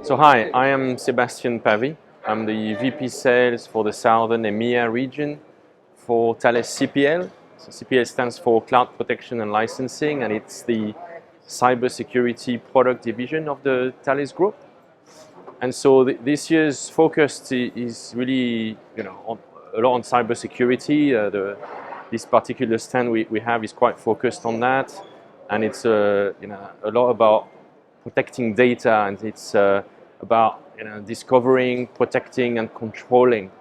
So hi, I am Sebastien Pavie. I'm the VP Sales for the Southern EMEA region for Thales CPL. So CPL stands for Cloud Protection and Licensing, and it's the cybersecurity product division of the Thales Group. And so this year's focus is really, a lot on cybersecurity. This particular stand we have is quite focused on that, and it's a lot about protecting data, and it's about discovering, protecting, and controlling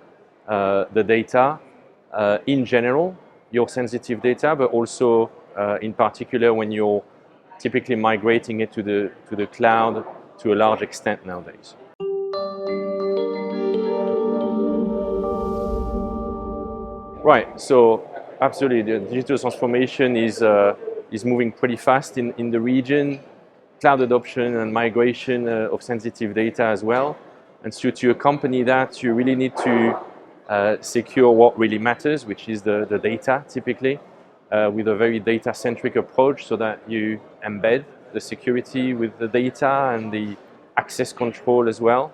the data in general, your sensitive data, but also in particular when you're typically migrating it to the cloud to a large extent nowadays. Right. So absolutely, the digital transformation is moving pretty fast in the region. Cloud adoption and migration of sensitive data as well. And so to accompany that, you really need to secure what really matters, which is the data, typically, with a very data-centric approach, so that you embed the security with the data and the access control as well.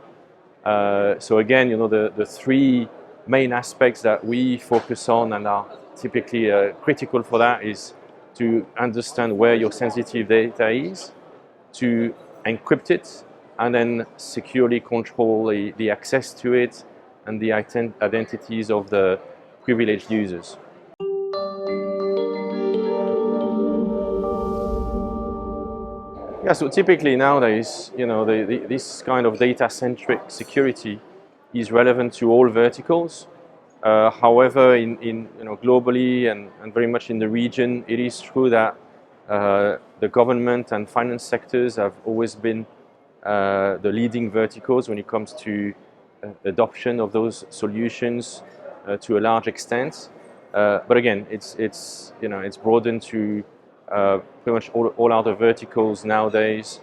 So again, the three main aspects that we focus on and are typically critical for that is to understand where your sensitive data is, to encrypt it, and then securely control the access to it and the identities of the privileged users. Yeah, so typically nowadays, this kind of data-centric security is relevant to all verticals. However, globally and very much in the region, it is true that the government and finance sectors have always been the leading verticals when it comes to adoption of those solutions to a large extent. But again, it's broadened to pretty much all other verticals nowadays.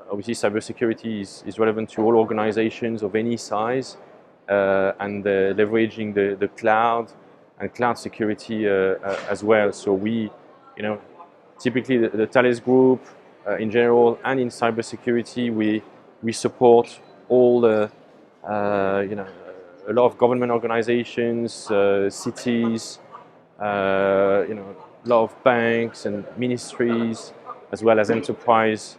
Obviously, cybersecurity is relevant to all organizations of any size, and leveraging the cloud and cloud security as well. So we, typically the Thales Group in general and in cybersecurity, we support all the a lot of government organizations, cities, a lot of banks and ministries, as well as enterprise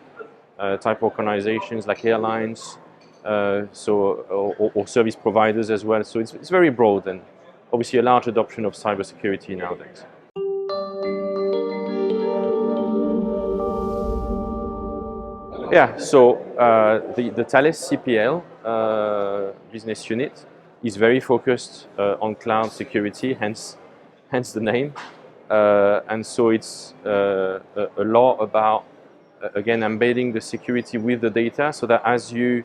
type organizations like airlines, or service providers as well. So it's very broad, and obviously a large adoption of cybersecurity nowadays. Yeah, so the Thales CPL business unit is very focused on cloud security, hence the name. And so it's a lot about, again, embedding the security with the data, so that as you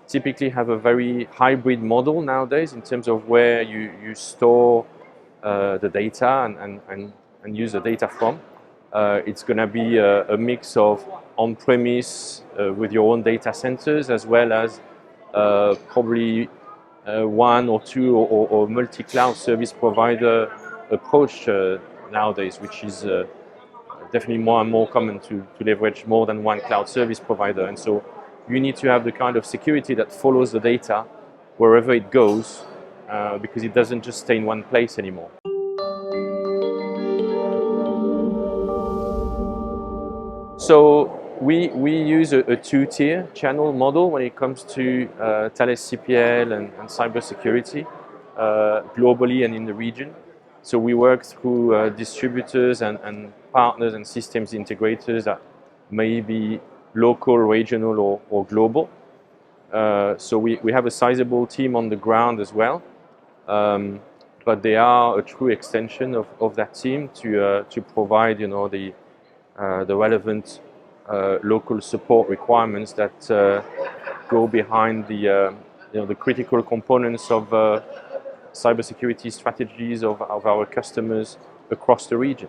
typically have a very hybrid model nowadays in terms of where you store the data and use the data from, it's going to be a mix of on-premise with your own data centers, as well as probably one or two or multi-cloud service provider approach nowadays, which is definitely more and more common to leverage more than one cloud service provider. And so you need to have the kind of security that follows the data wherever it goes, because it doesn't just stay in one place anymore. So we use a two-tier channel model when it comes to Thales CPL and cybersecurity globally and in the region. So we work through distributors and partners and systems integrators that may be local, regional, or global. So we have a sizable team on the ground as well, but they are a true extension of that team to provide the relevant local support requirements that go behind the critical components of cybersecurity strategies of our customers across the region.